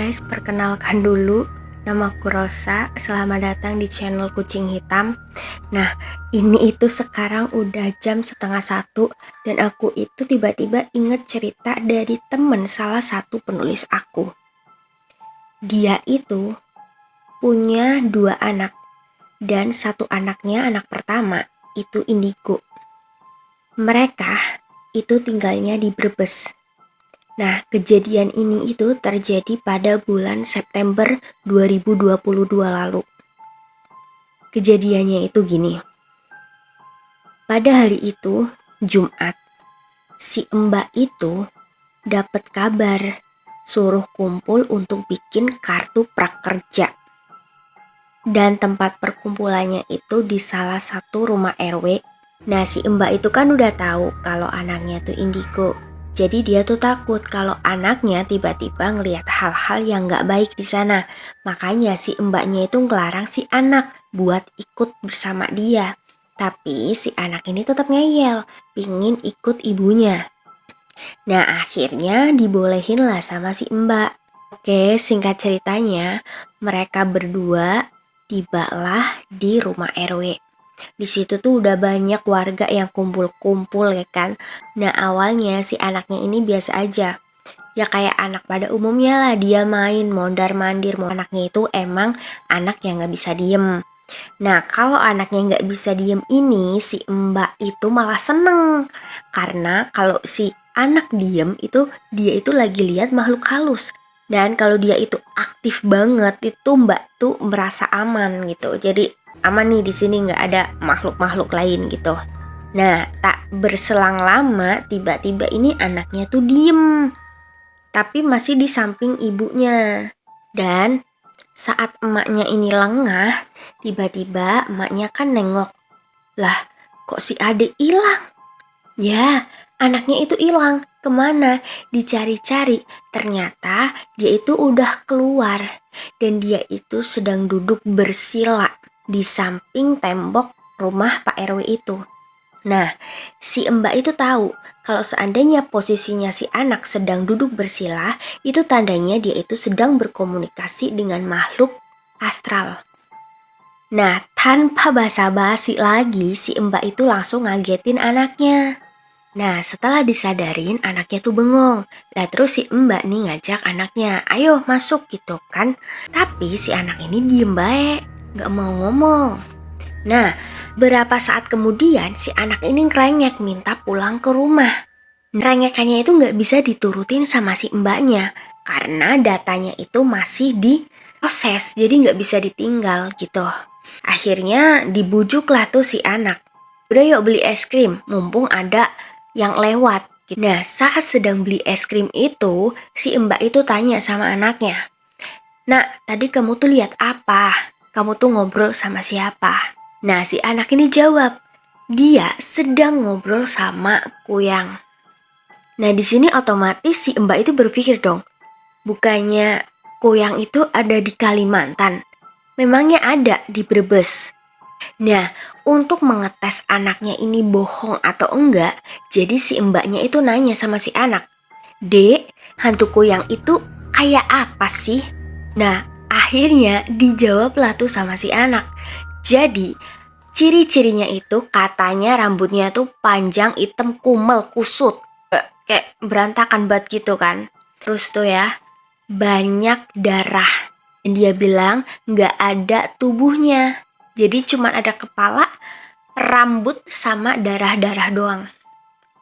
Guys, perkenalkan dulu, namaku Rosa. Selamat datang di channel Kucing Hitam. Nah, ini itu sekarang udah jam 12:30 dan aku itu tiba-tiba inget cerita dari temen salah satu penulis aku. Dia itu punya 2 anak dan satu anaknya, anak pertama, itu indigo. Mereka itu tinggalnya di Brebes. Nah, kejadian ini itu terjadi pada bulan September 2022 lalu. Kejadiannya itu gini. Pada hari itu, Jumat, si Mbak itu dapat kabar suruh kumpul untuk bikin kartu prakerja. Dan tempat perkumpulannya itu di salah satu rumah RW. Nah, si Mbak itu kan udah tahu kalau anaknya tuh indigo. Jadi dia tuh takut kalau anaknya tiba-tiba ngelihat hal-hal yang gak baik di sana. Makanya si mbaknya itu ngelarang si anak buat ikut bersama dia. Tapi si anak ini tetap ngeyel, pingin ikut ibunya. Nah, akhirnya dibolehin lah sama si mbak. Oke, singkat ceritanya, mereka berdua tibalah di rumah RW. Di situ tuh udah banyak warga yang kumpul-kumpul ya kan. Nah, awalnya si anaknya ini biasa aja. Ya kayak anak pada umumnya lah, dia main mondar-mandir. Anaknya itu emang anak yang gak bisa diem. Nah, kalau anaknya gak bisa diem ini, si mbak itu malah seneng. Karena kalau si anak diem itu, dia itu lagi lihat makhluk halus. Dan kalau dia itu aktif banget, itu mbak tuh merasa aman gitu. Jadi aman nih, di sini nggak ada makhluk-makhluk lain gitu. Nah, tak berselang lama tiba-tiba ini anaknya tuh diem, tapi masih di samping ibunya. Dan saat emaknya ini lengah, tiba-tiba emaknya kan nengok, lah kok si adik hilang? Ya, anaknya itu hilang. Kemana? Dicari-cari. Ternyata dia itu udah keluar dan dia itu sedang duduk bersila di samping tembok rumah Pak RW itu. Nah, si mbak itu tahu kalau seandainya posisinya si anak sedang duduk bersila, itu tandanya dia itu sedang berkomunikasi dengan makhluk astral. Nah, tanpa basa-basi lagi, si mbak itu langsung ngagetin anaknya. Nah, setelah disadarin, anaknya tuh bengong. Lah terus si mbak nih ngajak anaknya, ayo masuk gitu kan. Tapi si anak ini diem baik, gak mau ngomong. Nah, berapa saat kemudian si anak ini ngerengek minta pulang ke rumah. Ngerengekannya itu gak bisa diturutin sama si mbaknya, karena datanya itu masih diproses, jadi gak bisa ditinggal gitu. Akhirnya dibujuk lah tuh si anak. Udah yuk beli es krim, mumpung ada yang lewat. Nah, saat sedang beli es krim itu, si mbak itu tanya sama anaknya, "Nak, tadi kamu tuh lihat apa? Kamu tuh ngobrol sama siapa?" Nah, si anak ini jawab, dia sedang ngobrol sama kuyang. Nah, di sini otomatis si mbak itu berpikir dong, bukannya kuyang itu ada di Kalimantan? Memangnya ada di Brebes? Nah, untuk mengetes anaknya ini bohong atau enggak, jadi si mbaknya itu nanya sama si anak, "Dek, hantu kuyang itu kayak apa sih?" Nah, akhirnya dijawablah tuh sama si anak. Jadi, ciri-cirinya itu katanya rambutnya tuh panjang, hitam, kumel, kusut. Kayak berantakan banget gitu kan. Terus tuh ya, banyak darah. Dan dia bilang gak ada tubuhnya. Jadi cuma ada kepala, rambut, sama darah-darah doang.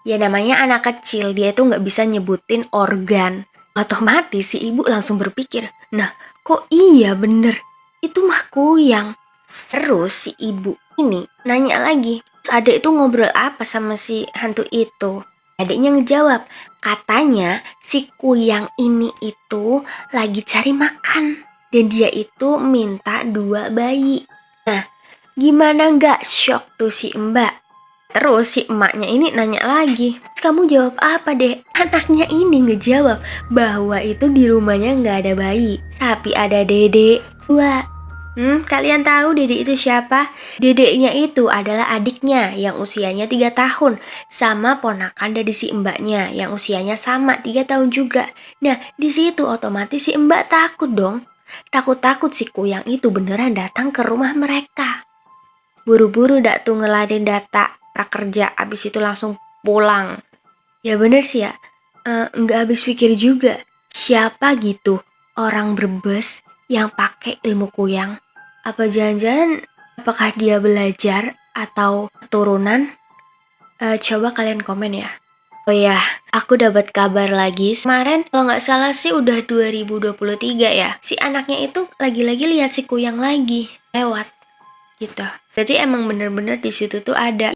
Ya namanya anak kecil, dia tuh gak bisa nyebutin organ. Otomatis si ibu langsung berpikir, nah kok iya bener, itu mah kuyang. Terus si ibu ini nanya lagi, adek itu ngobrol apa sama si hantu itu? Adiknya ngejawab, katanya si kuyang ini itu lagi cari makan. Dan dia itu minta 2 bayi. Nah, gimana gak shock tuh si mbak? Terus si emaknya ini nanya lagi, "Kamu jawab apa deh?" Anaknya ini ngejawab bahwa itu di rumahnya gak ada bayi, tapi ada dedek 2. Kalian tahu Dede itu siapa? Dedeknya itu adalah adiknya yang usianya 3 tahun sama ponakan dari si mbaknya yang usianya sama 3 tahun juga. Nah, di situ otomatis si mbak takut dong. Takut-takut si kuyang itu beneran datang ke rumah mereka. Buru-buru dak tuh ngeladen data prakerja, abis itu langsung pulang. Ya bener sih ya, nggak habis pikir juga. Siapa gitu orang Brebes yang pakai ilmu kuyang? Apa jangan-jangan apakah dia belajar atau keturunan? Coba kalian komen ya. Oh ya, aku dapat kabar lagi. Kemarin kalau nggak salah sih udah 2023 ya. Si anaknya itu lagi-lagi lihat si kuyang lagi lewat gitu. Berarti emang bener-bener di situ tuh ada.